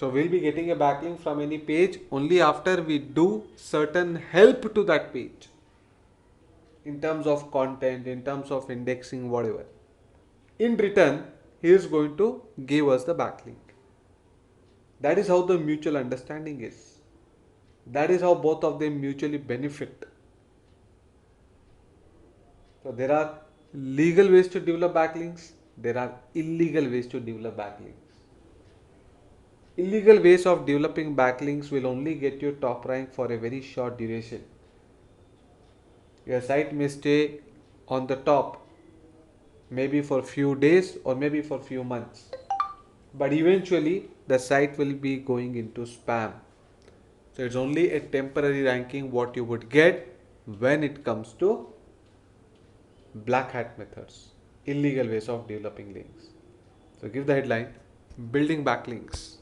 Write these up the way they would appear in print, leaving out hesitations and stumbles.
So we'll be getting a backlink from any page only after we do certain help to that page in terms of content, in terms of indexing, whatever. In return, he is going to give us the backlink. That is how the mutual understanding is. That is how both of them mutually benefit. So there are legal ways to develop backlinks, there are illegal ways to develop backlinks. Illegal ways of developing backlinks will only get you top rank for a very short duration. Your site may stay on the top maybe for few days or maybe for few months, but eventually the site will be going into spam. So it's only a temporary ranking what you would get when it comes to black hat methods, illegal ways of developing links. So give the headline, building backlinks.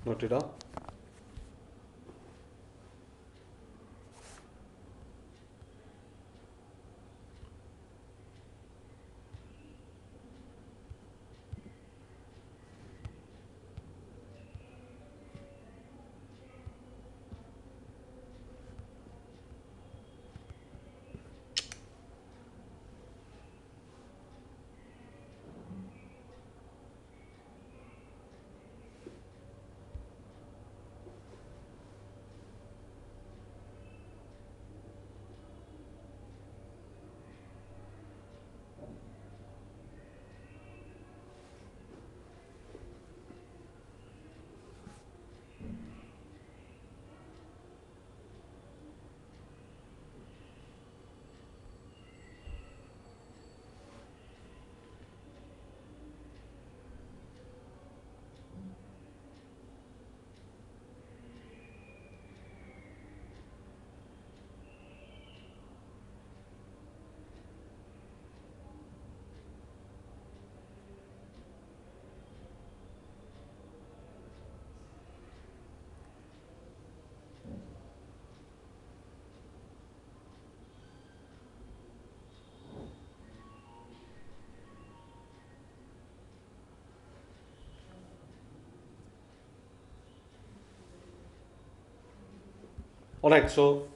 Note it down. Alright, so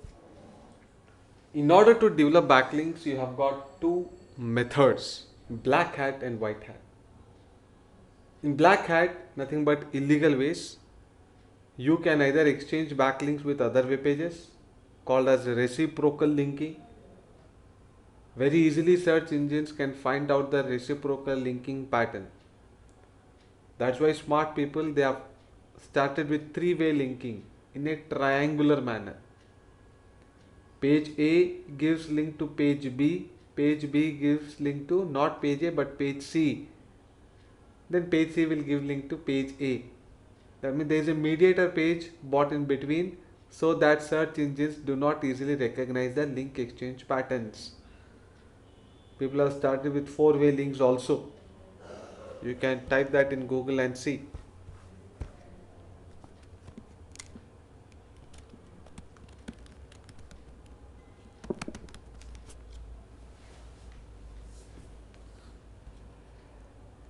in order to develop backlinks, you have got two methods, black hat and white hat. In black hat, nothing but illegal ways. You can either exchange backlinks with other web pages called as reciprocal linking. Very easily, search engines can find out the reciprocal linking pattern. That's why smart people they have started with three-way linking in a triangular manner. Page A gives link to page B, page B gives link to not page A but page C. Then page C will give link to page A. That means there is a mediator page bought in between so that search engines do not easily recognize the link exchange patterns. People have started with four-way links also. You can type that in Google and see.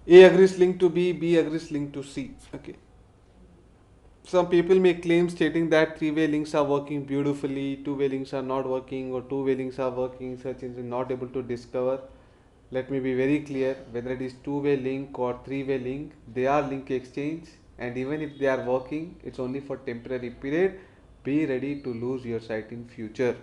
A agrees link to B, B agrees link to C. Okay. Some people make claims stating that three-way links are working beautifully, two-way links are not working, or two-way links are working, search engine not able to discover. Let me be very clear, whether it is two-way link or three-way link, they are link exchange, and even if they are working, it's only for temporary period. Be ready to lose your site in future.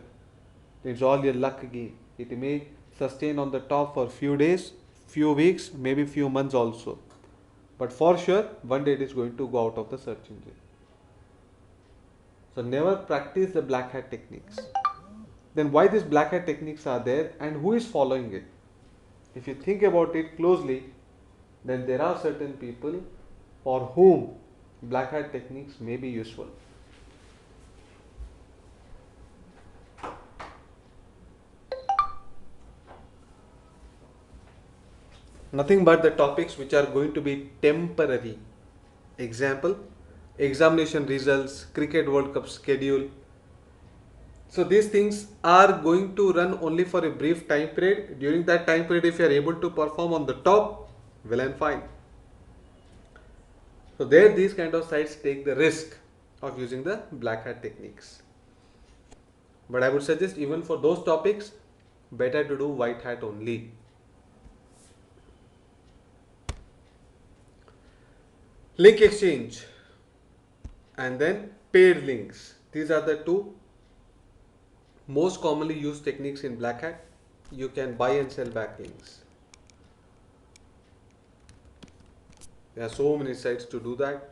It's all your luck game. It may sustain on the top for few days, few weeks, maybe few months also. But for sure, one day it is going to go out of the search engine. So never practice the black hat techniques. Then why these black hat techniques are there and who is following it? If you think about it closely, then there are certain people for whom black hat techniques may be useful. Nothing but the topics which are going to be temporary. Example, examination results, Cricket World Cup schedule. So these things are going to run only for a brief time period. During that time period, if you are able to perform on the top, well and fine. So there these kind of sites take the risk of using the black hat techniques. But I would suggest even for those topics, better to do white hat only. Link exchange and then paid links. These are the two most commonly used techniques in black hat. You can buy and sell backlinks. There are so many sites to do that.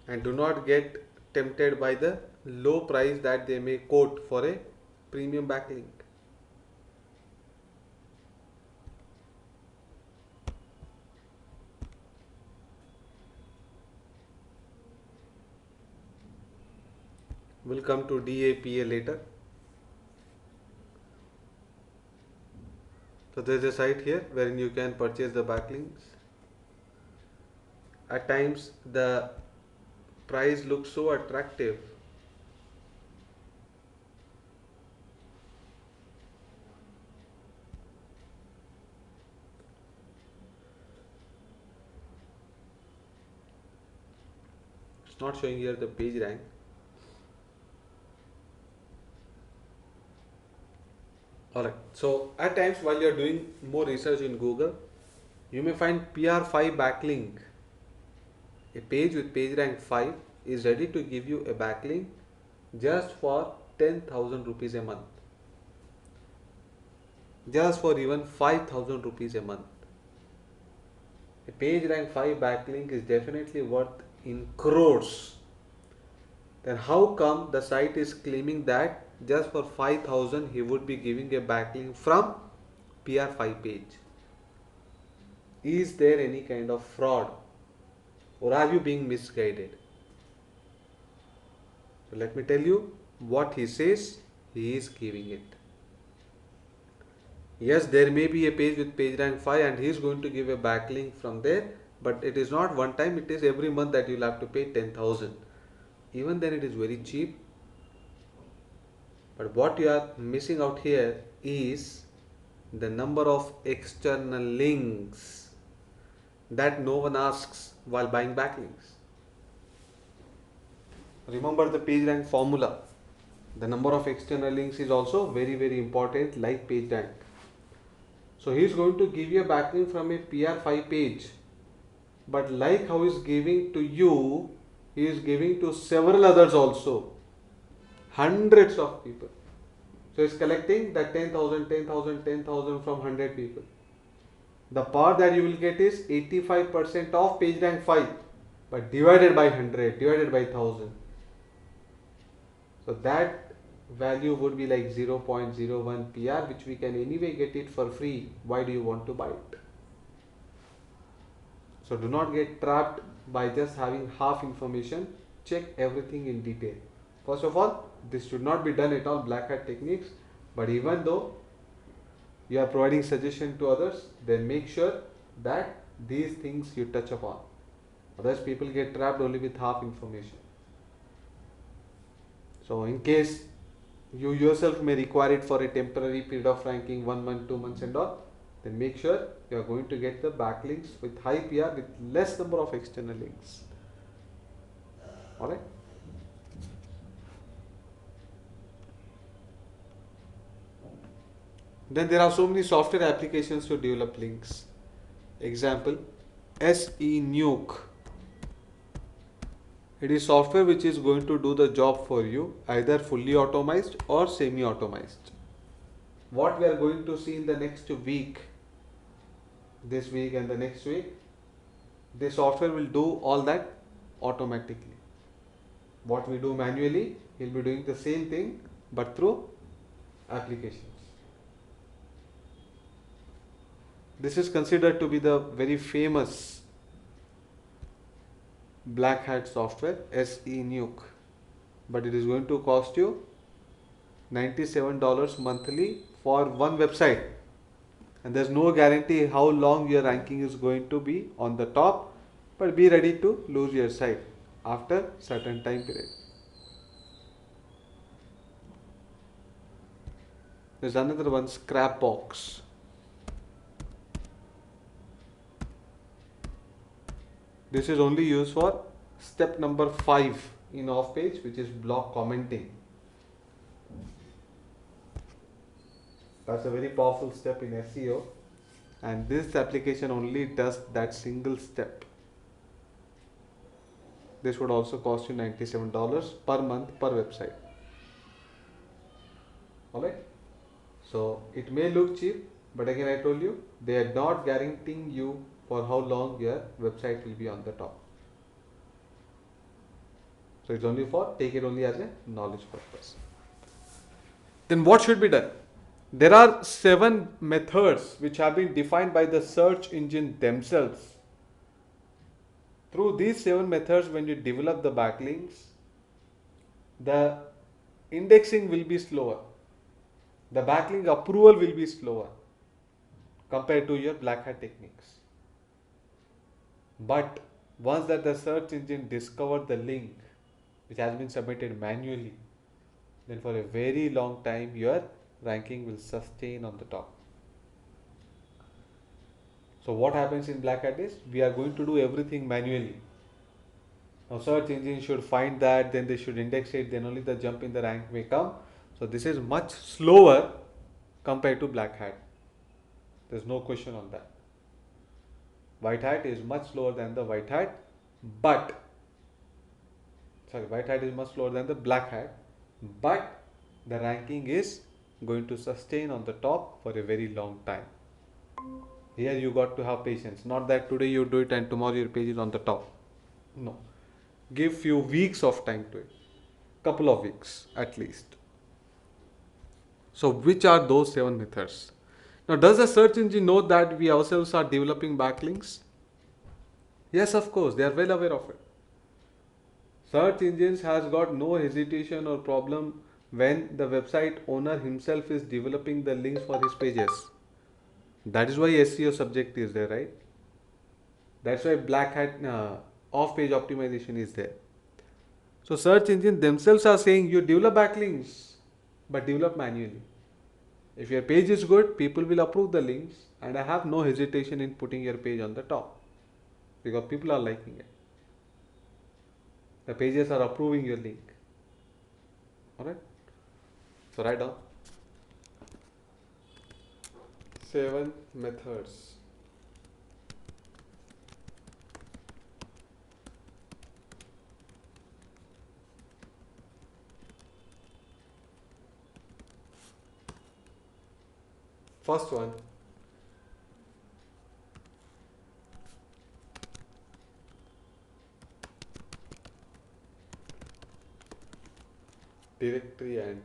And do not get tempted by the low price that they may quote for a premium backlink. We'll come to DAPA later. So there's a site here wherein you can purchase the backlinks. at times the price looks so attractive. It's not showing here the page rank. Alright, so at times while you're doing more research in Google, you may find PR5 backlink. A page with page rank 5 is ready to give you a backlink just for 10,000 rupees a month. Just for even 5,000 rupees a month. A page rank 5 backlink is definitely worth in crores. Then how come the site is claiming that just for 5,000 he would be giving a backlink from PR5 page? Is there any kind of fraud, or are you being misguided? So let me tell you what he says he is giving it. Yes, there may be a page with page rank 5 and he is going to give a backlink from there, but it is not one time, it is every month that you will have to pay 10,000. Even then it is very cheap. But what you are missing out here is the number of external links that no one asks while buying backlinks. Remember the page rank formula. The number of external links is also very, very important, like page rank. So he is going to give you a backlink from a PR5 page, but like how he is giving to you, he is giving to several others also, hundreds of people. So he is collecting that 10,000, 10,000, 10,000 from 100 people. The part that you will get is 85% of page rank 5, but divided by 100, divided by 1000. So that value would be like 0.01 PR, which we can anyway get it for free. Why do you want to buy it? So do not get trapped by just having half information. Check everything in detail. First of all, this should not be done at all, black hat techniques. But even though you are providing suggestion to others, then make sure that these things you touch upon. Otherwise people get trapped only with half information. So in case you yourself may require it for a temporary period of ranking, 1 month, 2 months and all, then make sure you are going to get the backlinks with high PR with less number of external links. Alright. Then there are so many software applications to develop links. Example, SE Nuke. It is software which is going to do the job for you, either fully automized or semi-automized. What we are going to see in the next week, this week and the next week, the software will do all that automatically. What we do manually, he'll be doing the same thing but through applications. This is considered to be the very famous black hat software, SE Nuke, but it is going to cost you $97 monthly for one website, and there's no guarantee how long your ranking is going to be on the top, but be ready to lose your site after certain time period. There's another one, Scrapbox. This is only used for step number 5 in off page, which is block commenting. That's a very powerful step in SEO, and this application only does that single step. This would also cost you $97 per month per website. Alright, so it may look cheap, but again I told you, they are not guaranteeing you for how long your website will be on the top. So it's only for, take it only as a knowledge purpose. Then what should be done? There are 7 methods which have been defined by the search engine themselves. Through these 7 methods, when you develop the backlinks, the indexing will be slower. The backlink approval will be slower compared to your black hat techniques. But Once that the search engine discovered the link which has been submitted manually, then for a very long time your ranking will sustain on the top. So what happens in Black Hat is we are going to do everything manually. Now search engine should find that, then they should index it, then only the jump in the rank may come. So this is much slower compared to Black Hat. There's no question on that. White Hat is much slower than the White Hat, but White Hat is much slower than the Black Hat, but the ranking is going to sustain on the top for a very long time. Here you got to have patience, not that today you do it and tomorrow your page is on the top. No, give few weeks of time to it, couple of weeks at least. So which are those 7 methods? Now does the search engine know that we ourselves are developing backlinks? Yes, of course, they are well aware of it. Search engines has got no hesitation or problem when the website owner himself is developing the links for his pages. That is why SEO subject is there, right? That's why Black Hat off page optimization is there. So search engine themselves are saying you develop backlinks, but develop manually. If your page is good, people will approve the links, and I have no hesitation in putting your page on the top because people are liking it. The pages are approving your link. Alright? So write down 7 methods. First one, directory and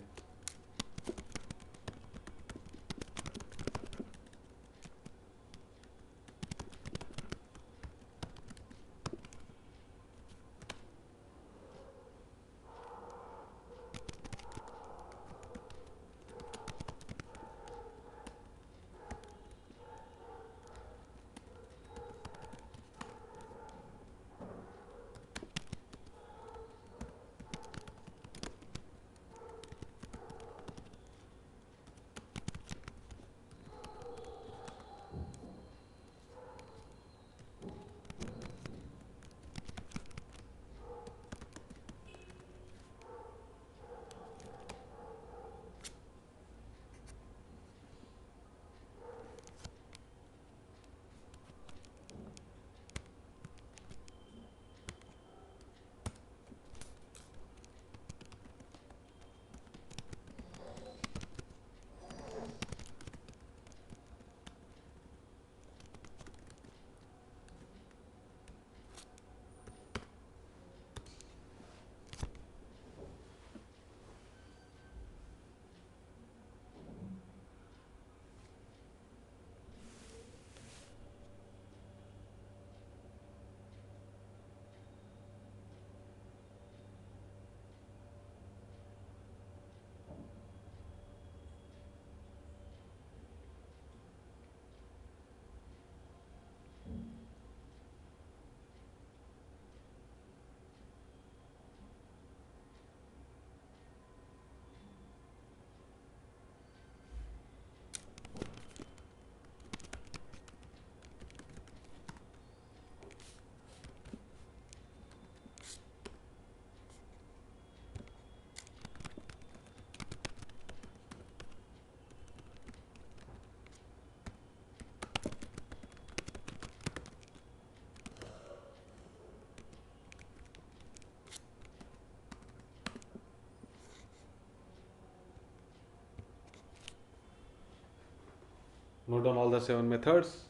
note down all the 7 methods.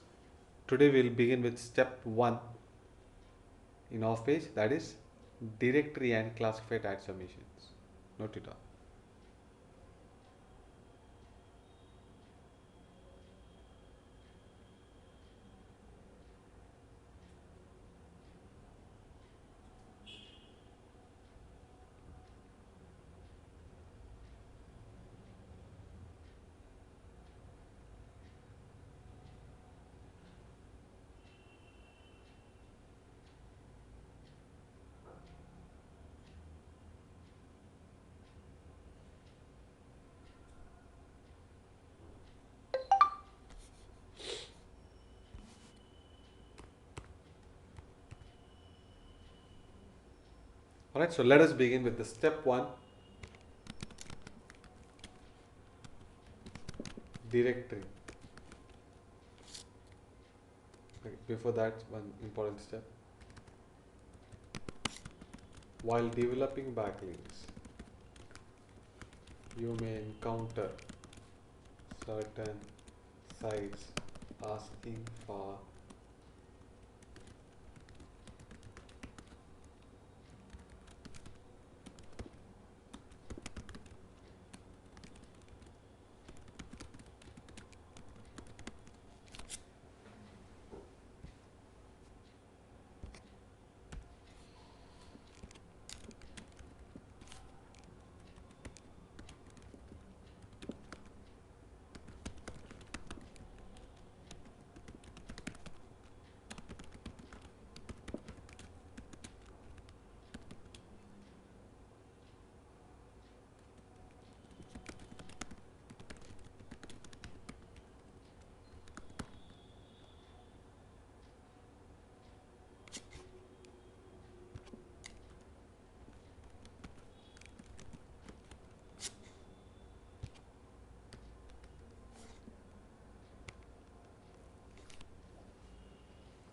Today we'll begin with step 1 in off page, that is directory and classified ad submissions. Note it down. Alright, so let us begin with the step 1, directory. Okay, before that, one important step. While developing backlinks, you may encounter certain sites asking for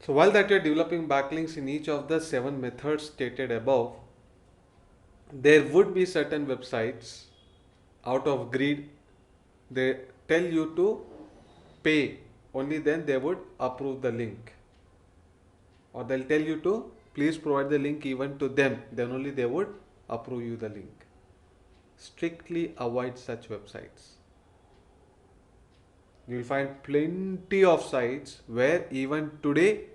So while that you're developing backlinks in each of the 7 methods stated above, there would be certain websites out of greed, they tell you to pay, only then they would approve the link, or they'll tell you to please provide the link even to them, then only they would approve you the link. Strictly avoid such websites. You will find plenty of sites where even today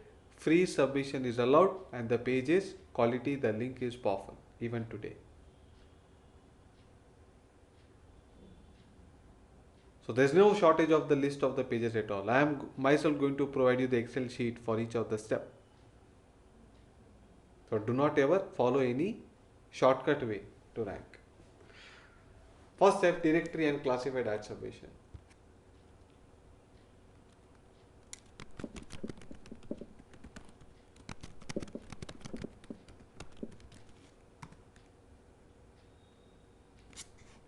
free submission is allowed and the page is quality, the link is powerful even today. So there's no shortage of the list of the pages at all. I am myself going to provide you the Excel sheet for each of the step. So do not ever follow any shortcut way to rank. First step, directory and classified ad submission.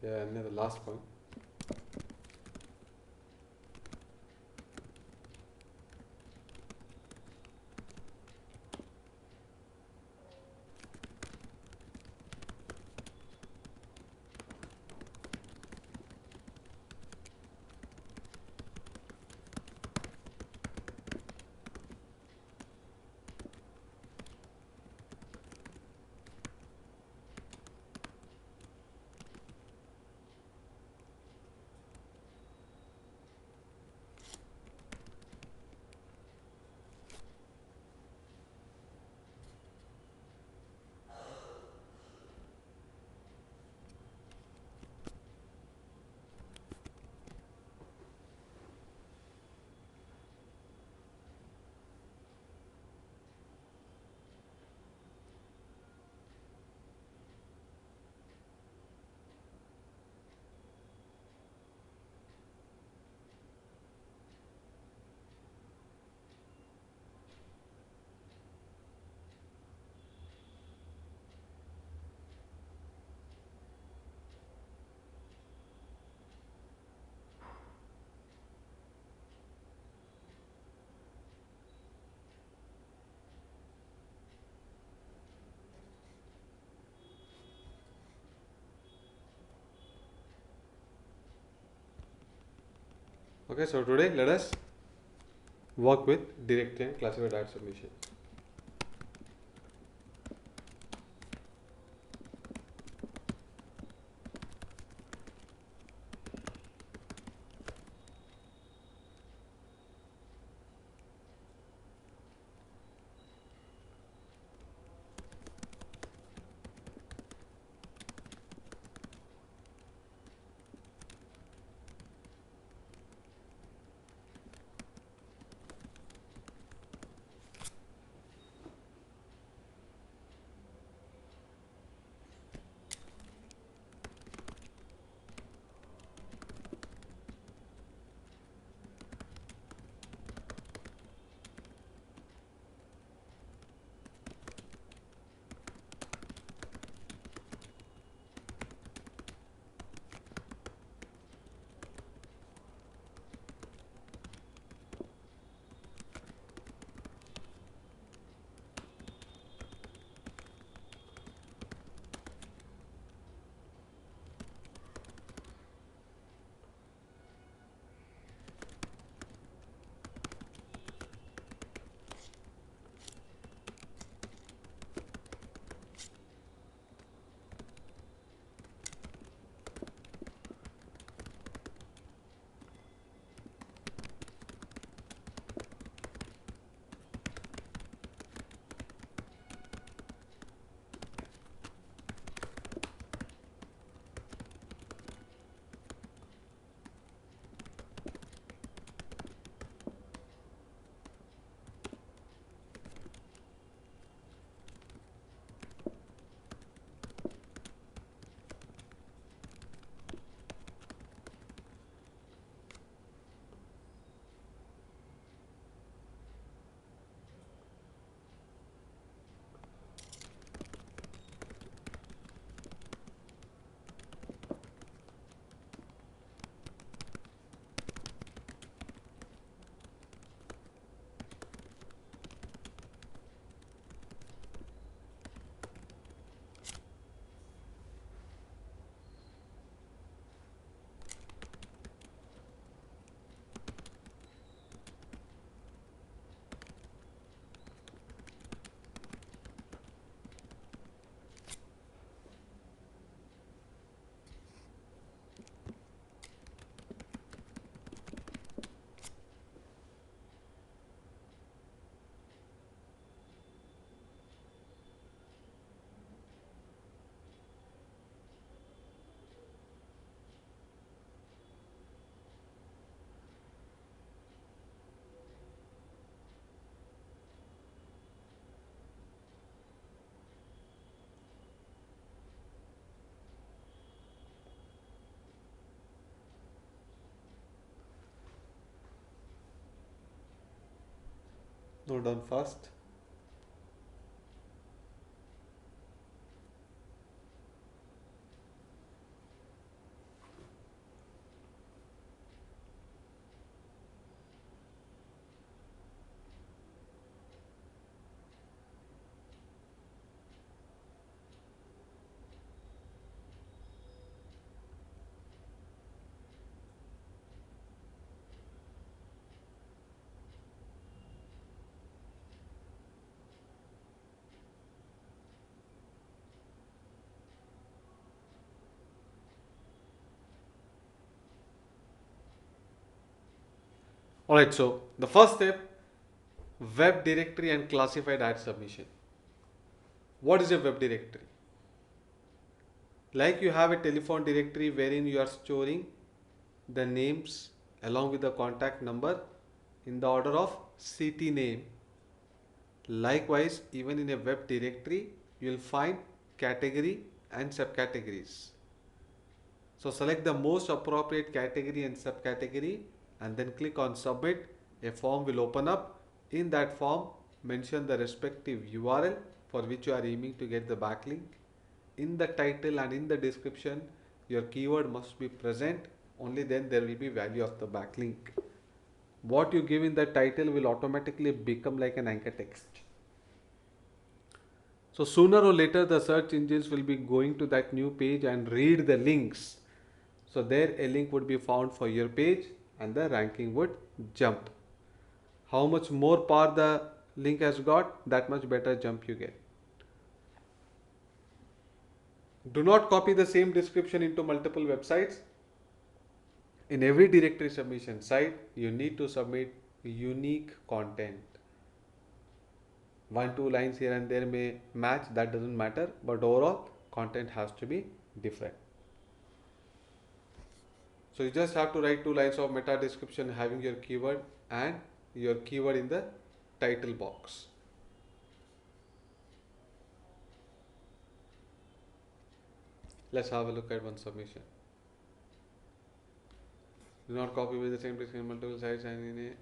Yeah, and then the last point. Okay, so today let us work with directory and classified ad submission. Note down fast. Alright, so the first step, web directory and classified ad submission. What is a web directory? Like you have a telephone directory wherein you are storing the names along with the contact number in the order of city name. Likewise, even in a web directory, you will find category and subcategories. So select the most appropriate category and subcategory and then click on submit. A form will open up. In that form, mention the respective URL for which you are aiming to get the backlink. In the title and in the description, your keyword must be present. Only then there will be value of the backlink. What you give in the title will automatically become like an anchor text. So sooner or later the search engines will be going to that new page and read the links. So there a link would be found for your page and the ranking would jump. How much more power the link has got, that much better jump you get. Do not copy the same description into multiple websites. In every directory submission site, you need to submit unique content. 1-2 lines here and there may match, that doesn't matter, but overall content has to be different. So you just have to write 2 lines of meta description having your keyword and your keyword in the title box. Let's have a look at one submission. Do not copy with the same text in multiple sites, and in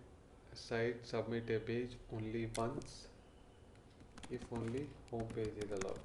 a site submit a page only once if only home page is allowed.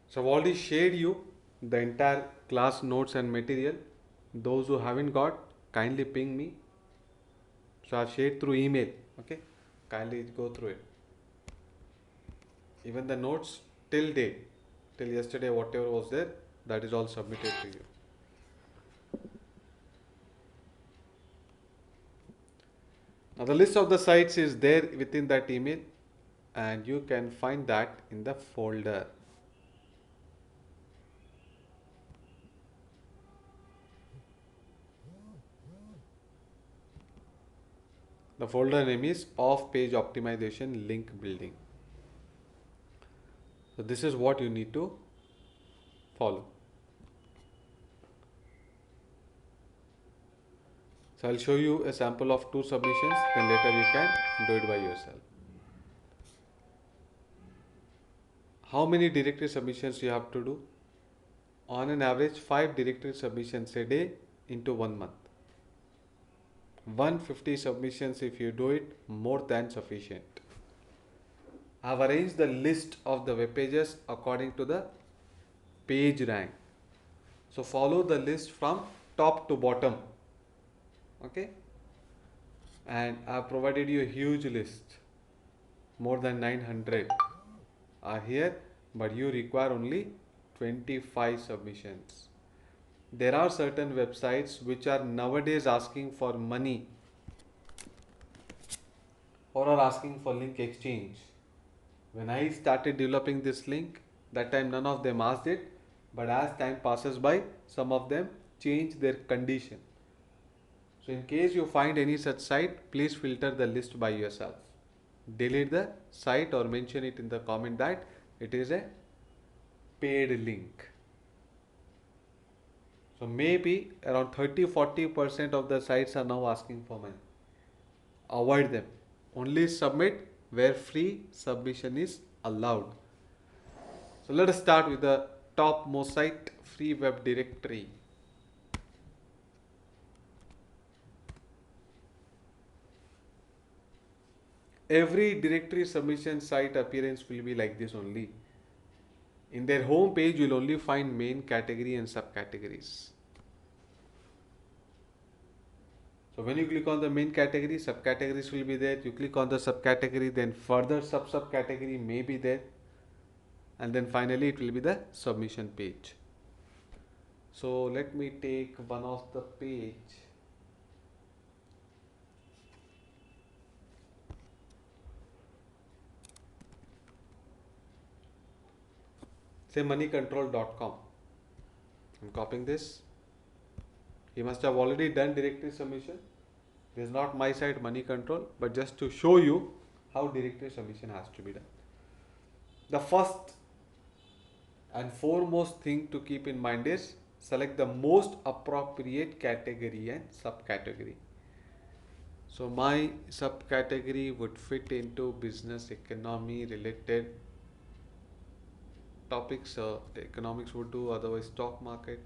So I've already shared you the entire class notes and material. Those who haven't got, kindly ping me. So I've shared through email. Okay, kindly go through it. Even the notes till date, till yesterday, whatever was there, that is all submitted to you. Now the list of the sites is there within that email and you can find that in the folder. The folder name is off page optimization link building. So this is what you need to follow. So I'll show you a sample of 2 submissions, then later you can do it by yourself. How many directory submissions you have to do? On an average 5 directory submissions a day into 1 month. 150 submissions if you do it, more than sufficient. I have arranged the list of the web pages according to the page rank. So follow the list from top to bottom. Okay, and I have provided you a huge list. More than 900 are here, but you require only 25 submissions. There are certain websites which are nowadays asking for money or are asking for link exchange. When I started developing this link, that time none of them asked it, but as time passes by, some of them change their condition. So in case you find any such site, please filter the list by yourself. Delete the site or mention it in the comment that it is a paid link. So maybe around 30-40% of the sites are now asking for money. Avoid them. Only submit where free submission is allowed. So let us start with the topmost site, free web directory. Every directory submission site appearance will be like this only. In their home page, you will only find main category and subcategories. So when you click on the main category, subcategories will be there. You click on the subcategory, then further subcategory may be there. And then finally it will be the submission page. So let me take one of the page. Say moneycontrol.com. I'm copying this. He must have already done directory submission. This is not my site money control, but just to show you how directory submission has to be done. The first and foremost thing to keep in mind is select the most appropriate category and subcategory. So my subcategory would fit into business economy related topics. Economics would do, otherwise stock market.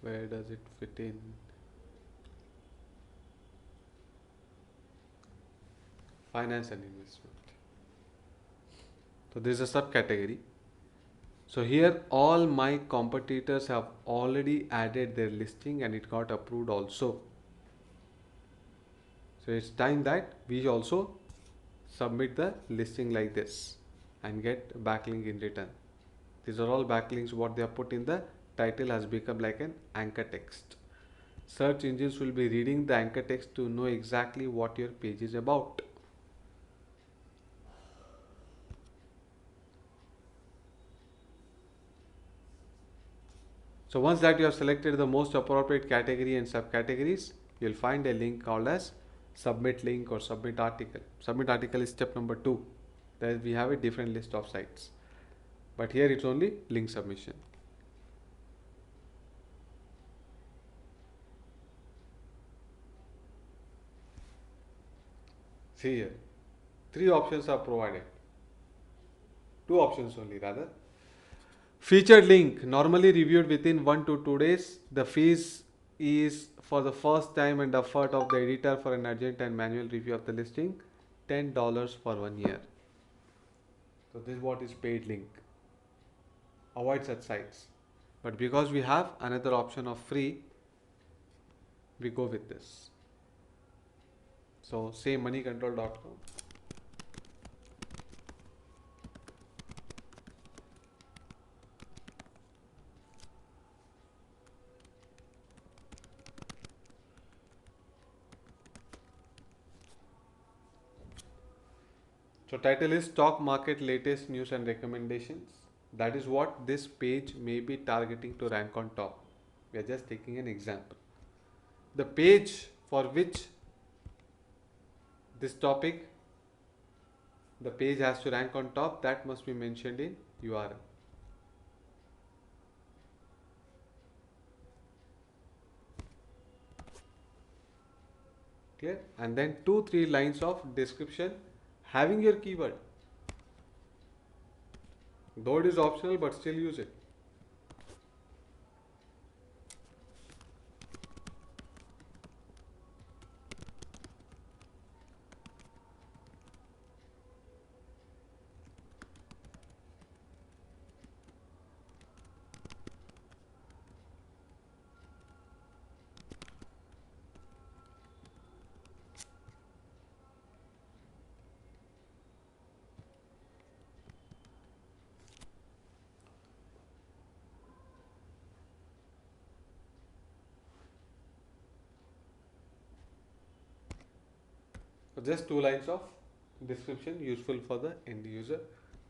Where does it fit in? Finance and investment. So this is a subcategory. So here all my competitors have already added their listing and it got approved also. So it's time that we also submit the listing like this and get backlink in return. These are all backlinks. What they have put in the title has become like an anchor text. Search engines will be reading the anchor text to know exactly what your page is about. So once that you have selected the most appropriate category and subcategories, you'll find a link called as submit link or submit article. Submit article is step number 2. There we have a different list of sites. But here it's only link submission. See here, 3 options are provided. 2 options only rather. Featured link, normally reviewed within 1 to 2 days. The fees is for the first time and effort of the editor for an urgent and manual review of the listing, $10 for 1 year. So this is what is paid link. Avoid such sites. But because we have another option of free, we go with this. So say moneycontrol.com. So title is stock market latest news and recommendations. That is what this page may be targeting to rank on top. We are just taking an example. The page for which this topic, the page has to rank on top, that must be mentioned in URL. Clear? And then 2-3 lines of description having your keyword. Though it is optional, but still use it. So just 2 lines of description useful for the end user.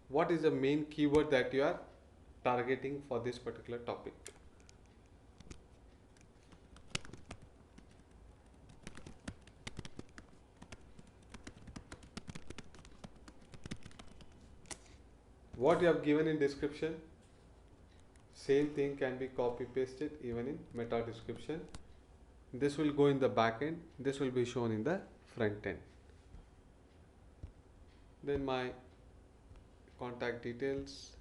What is the main keyword that you are targeting for this particular topic? What you have given in description, same thing can be copy pasted even in meta description. This will go in the back end, this will be shown in the front end. Then my contact details,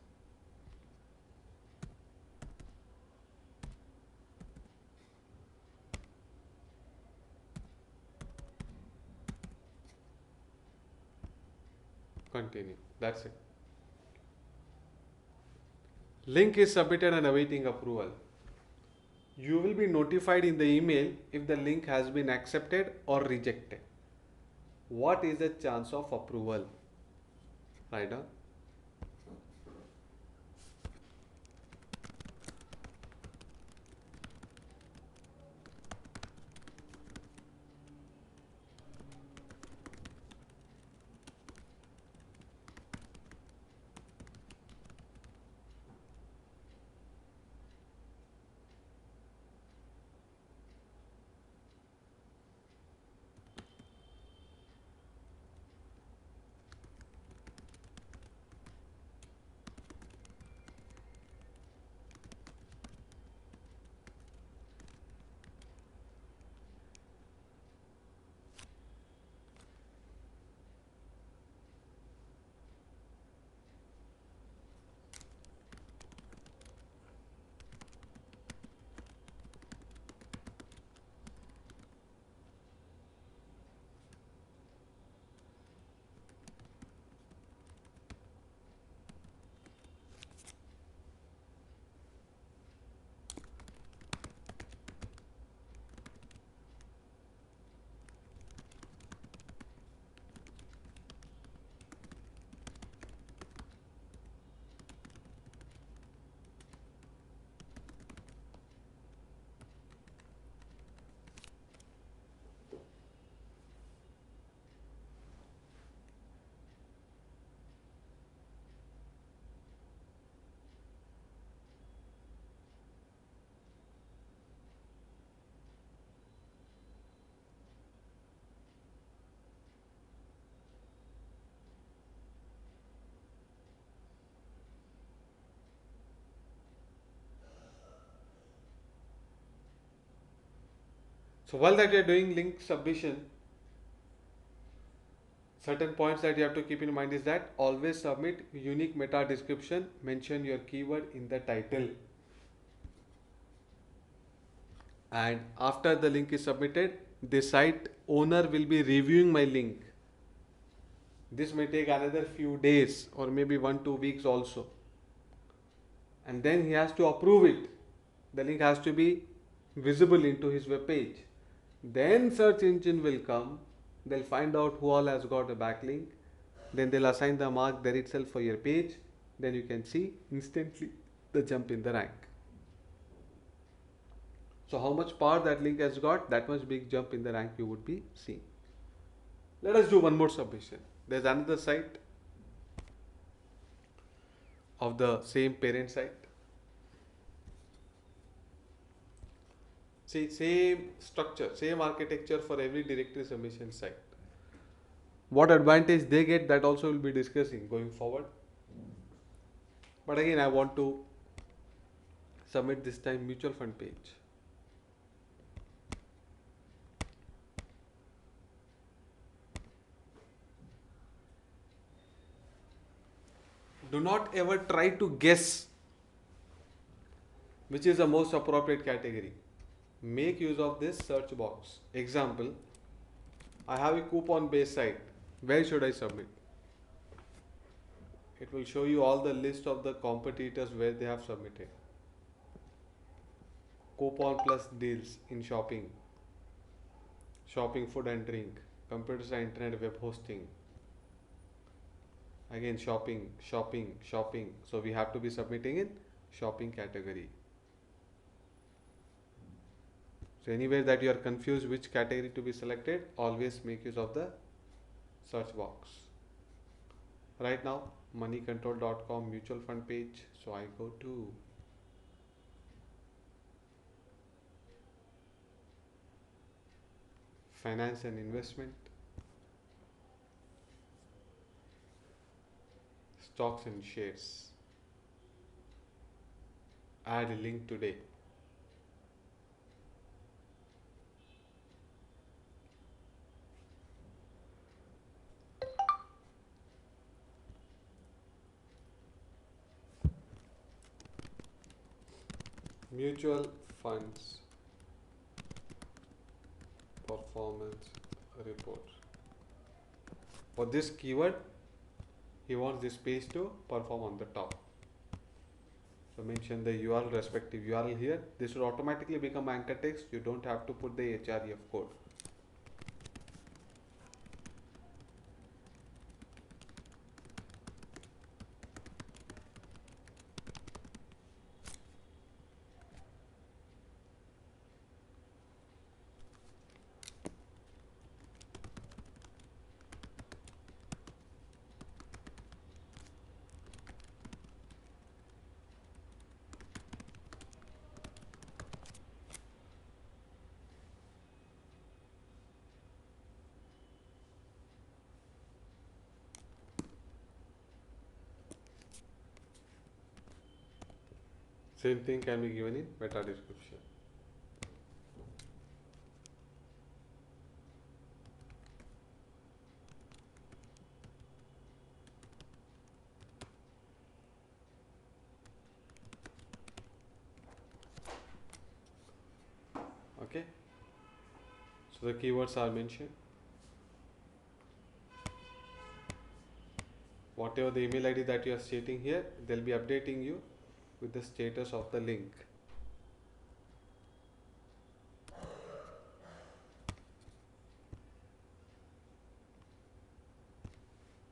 continue, that's it. Link is submitted and awaiting approval. You will be notified in the email if the link has been accepted or rejected. What is the chance of approval? Write down. So while that you are doing link submission, certain points that you have to keep in mind is that always submit unique meta description, mention your keyword in the title. And after the link is submitted, the site owner will be reviewing my link. This may take another few days or maybe 1-2 weeks also. And then he has to approve it. The link has to be visible into his web page. Then search engine will come, they'll find out who all has got a backlink, then they'll assign the mark there itself for your page, then you can see instantly the jump in the rank. So how much power that link has got, that much big jump in the rank you would be seeing. Let us do one more submission. There's another site of the same parent site. See, same structure, same architecture for every directory submission site. What advantage they get, that also will be discussing going forward. But again, I want to submit this time mutual fund page. Do not ever try to guess which is the most appropriate category. Make use of this search box. Example, I have a coupon based site. Where should I submit? It will show you all the list of the competitors where they have submitted. Coupon plus deals in shopping, shopping food and drink, computer science, internet web hosting. Again shopping, shopping, shopping. So we have to be submitting in shopping category. So anywhere that you are confused which category to be selected, always make use of the search box. Right now, moneycontrol.com mutual fund page. So I go to finance and investment, stocks and shares. Add a link today. Mutual funds performance report. For this keyword, he wants this page to perform on the top. So mention the URL, respective URL here. This will automatically become anchor text. You don't have to put the href code. Same thing can be given in meta description. Okay. So the keywords are mentioned. Whatever the email ID that you are stating here, they'll be updating you with the status of the link.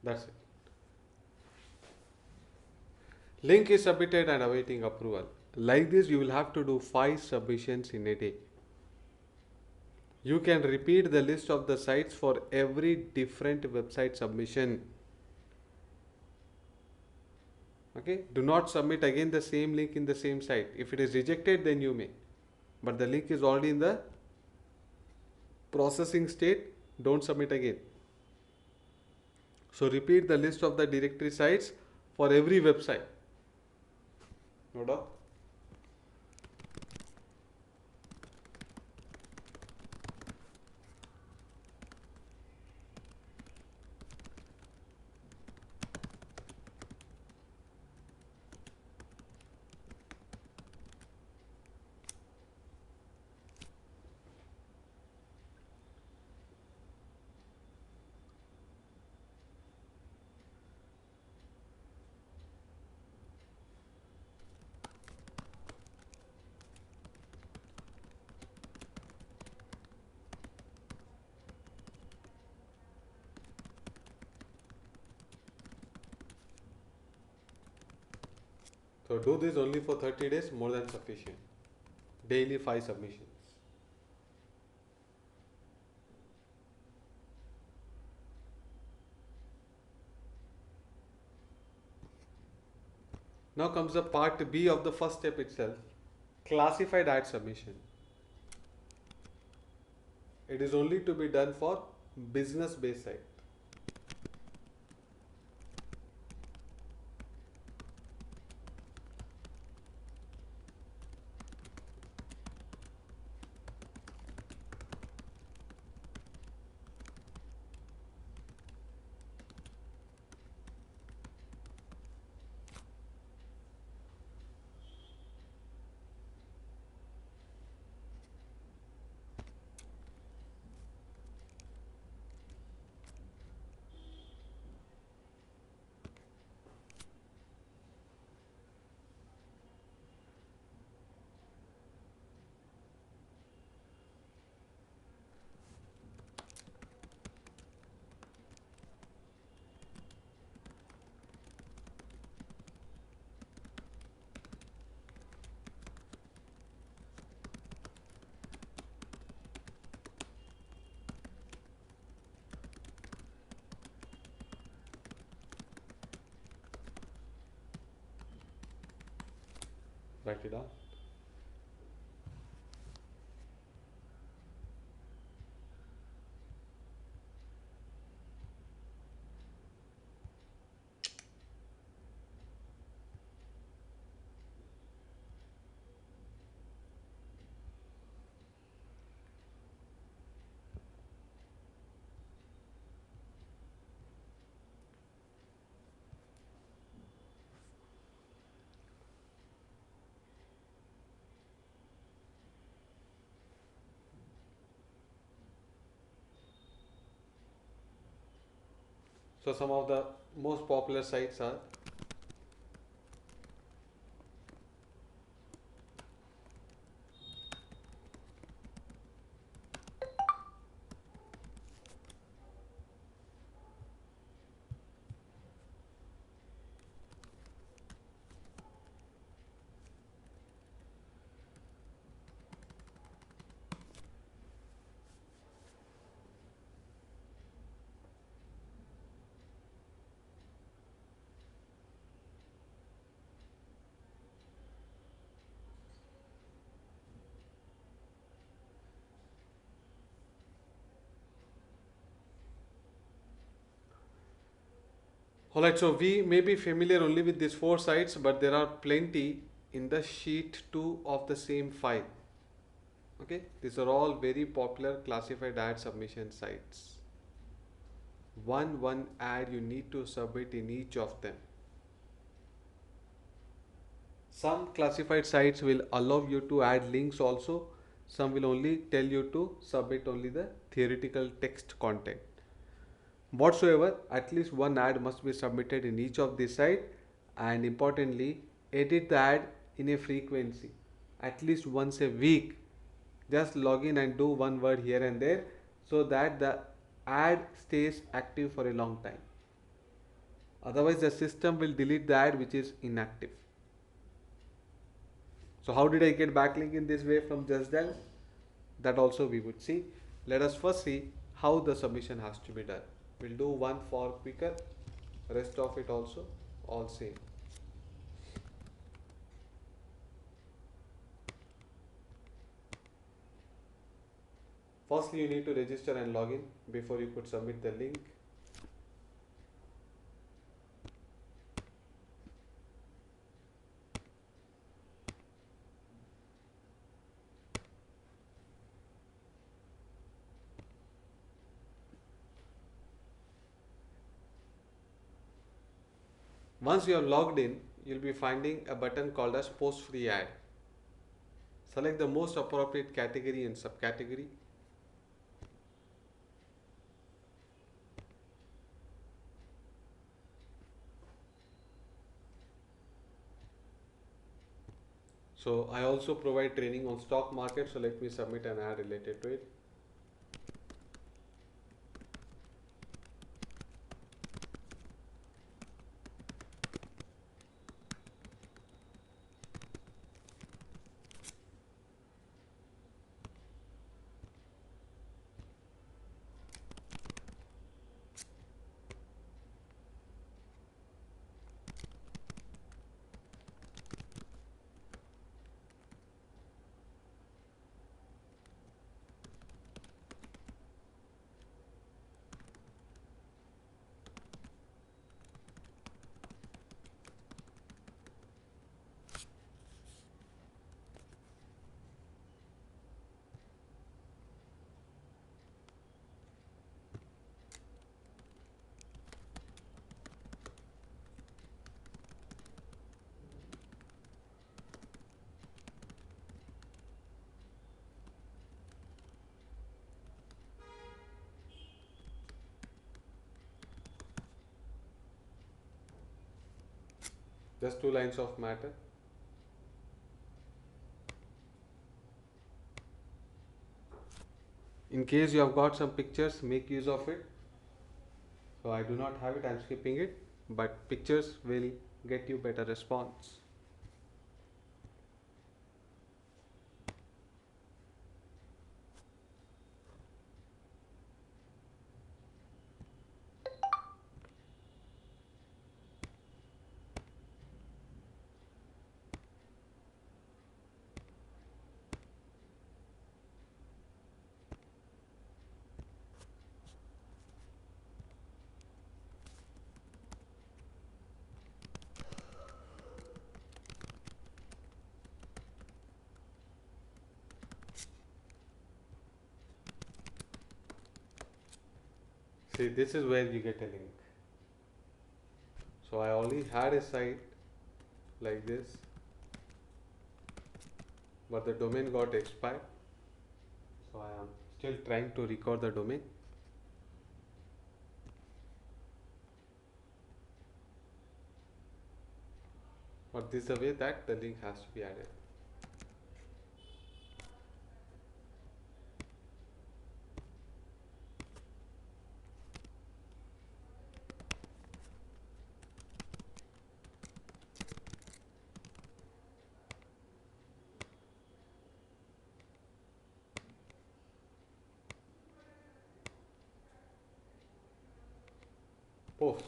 That's it. Link is submitted and awaiting approval. Like this, you will have to do 5 submissions in a day. You can repeat the list of the sites for every different website submission. Okay, do not submit again the same link in the same site. If it is rejected, then you may, but the link is already in the processing state. Don't submit again. So repeat the list of the directory sites for every website. No doubt. So do this only for 30 days, more than sufficient. Daily 5 submissions. Now comes the part B of the first step itself, classified ad submission. It is only to be done for business based site. Write it down. So some of the most popular sites are alright. So we may be familiar only with these four sites, but there are plenty in the sheet 2 of the same file. Okay, these are all very popular classified ad submission sites. One ad you need to submit in each of them. Some classified sites will allow you to add links also. Some will only tell you to submit only the theoretical text content. Whatsoever, at least one ad must be submitted in each of these sites, and importantly, edit the ad in a frequency, at least once a week. Just log in and do one word here and there so that the ad stays active for a long time. Otherwise, the system will delete the ad which is inactive. So how did I get backlink in this way from Justdial? That also we would see. Let us first see how the submission has to be done. We'll do one for quicker, rest of it also all same. Firstly, you need to register and log in before you could submit the link. Once you are logged in, you'll be finding a button called as post free ad. Select the most appropriate category and subcategory. So I also provide training on stock market, so let me submit an ad related to it. Just two lines of matter. In case you have got some pictures, make use of it. So I do not have it, I am skipping it, but pictures will get you better response. See, this is where you get a link. So I already had a site like this, but the domain got expired. So I am still trying to record the domain. But this is the way that the link has to be added. Post.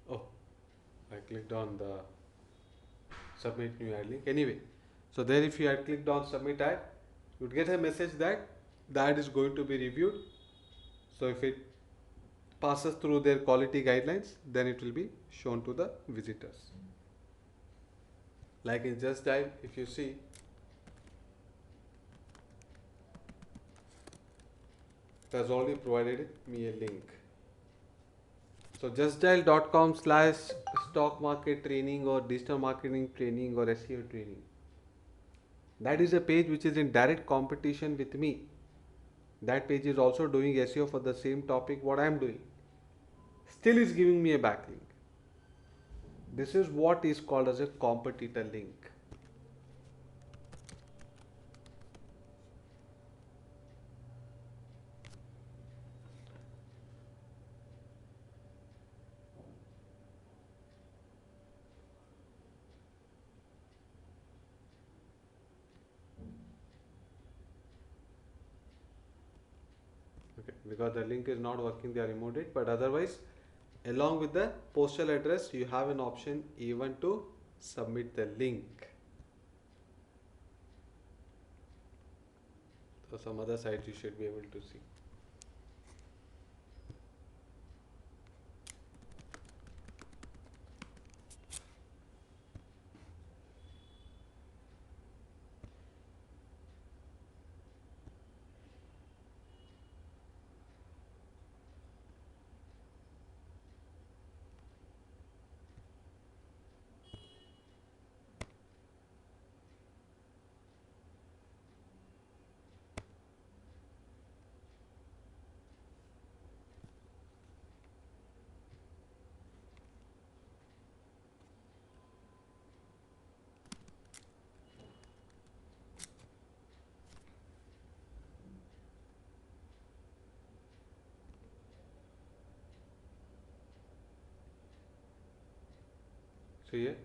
Oh, I clicked on the submit new ad link. Anyway, so there if you had clicked on submit ad, you'd get a message that the ad is going to be reviewed. So if it passes through their quality guidelines, then it will be shown to the visitors. Like in Just Dial, if you see, it has already provided me a link. So justdial.com/stock market training or digital marketing training or SEO training. That is a page which is in direct competition with me. That page is also doing SEO for the same topic what I am doing. Still is giving me a backlink. This is what is called as a competitor link. Okay, because the link is not working, they are removed it, but otherwise along with the postal address you have an option even to submit the link. So some other sites you should be able to see. See here.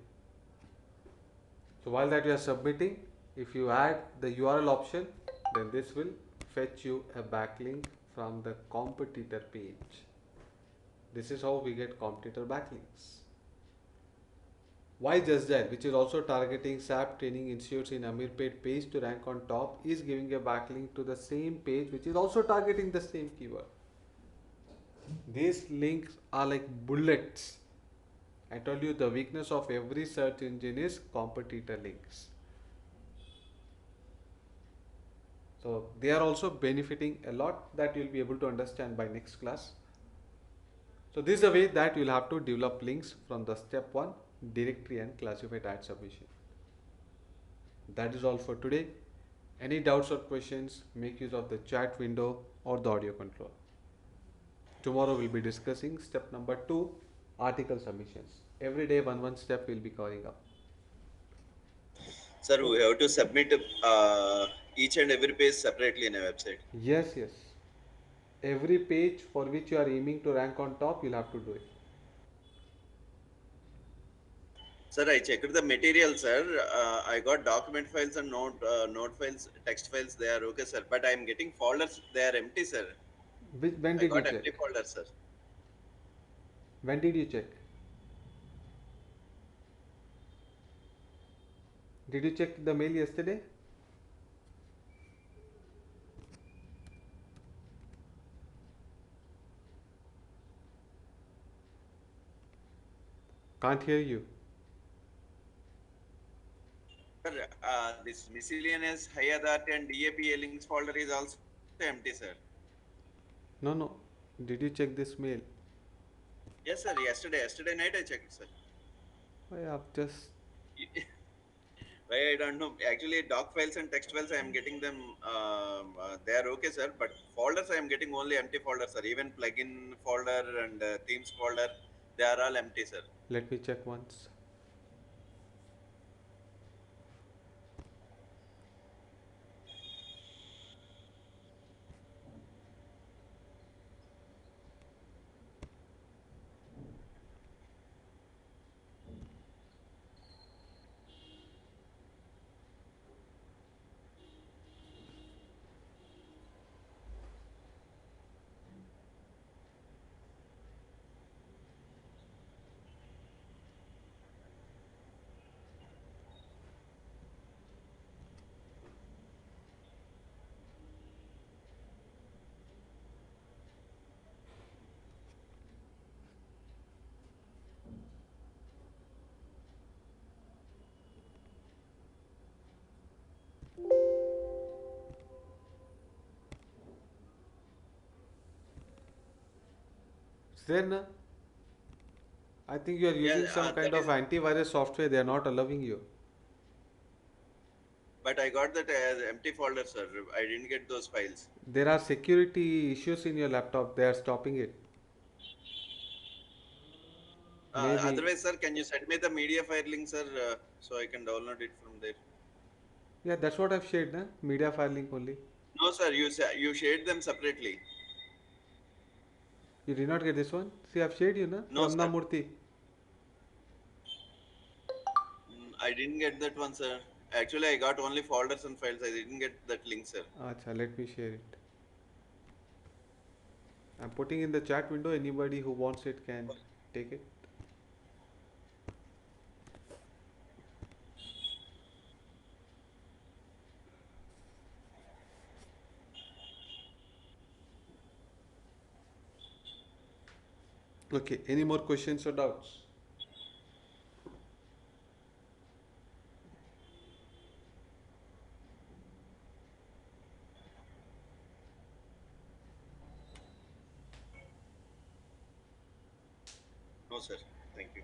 So while that you are submitting, if you add the URL option, then this will fetch you a backlink from the competitor page. This is how we get competitor backlinks. Why Just Dial, which is also targeting SAP training institutes in Amirpet page to rank on top, is giving a backlink to the same page which is also targeting the same keyword. These links are like bullets. I told you the weakness of every search engine is competitor links. So they are also benefiting a lot, that you'll be able to understand by next class. So this is the way that you'll have to develop links from the step 1 directory and classified ad submission. That is all for today. Any doubts or questions, make use of the chat window or the audio control. Tomorrow we'll be discussing step number 2, article submissions. Every day one step we'll be covering up. Sir, So we have to submit each and every page separately in a website. yes, yes. Every page for which you are aiming to rank on top, you'll have to do it. Sir, I checked the material, sir. I got document files and note files, text files. They are okay, sir. But I am getting folders. They are empty, sir. When I did you got empty check? folders, sir. When did you check? Did you check the mail yesterday? Can't hear you. Sir, this miscellaneous high authority and DAPA links folder is also empty, sir. No, no. Did you check this mail? Yes, sir. Yesterday night I checked, sir. I have just. Why I don't know. Actually, doc files and text files I am getting them. They are okay, sir. But folders I am getting only empty folders, sir. Even plugin folder and themes folder, they are all empty, sir. Let me check once. Is there na? I think you are Yeah, using some kind that of is. antivirus software. They are not allowing you. But I got that as empty folder, sir. I didn't get those files. There are security issues in your laptop. They are stopping it. Maybe. Otherwise, sir, can you send me the media file link, sir, so I can download it from there? Yeah, that's what I've shared, na? Media file link only. No, sir. You shared them separately. You did not get this one? See, I've shared you, na? No, Ramna sir. Murthy. I didn't get that one, sir. Actually, I got only folders and files. I didn't get that link, sir. Acha, let me share it. I'm putting in the chat window. Anybody who wants it can take it. Okay, any more questions or doubts? No, sir. Thank you.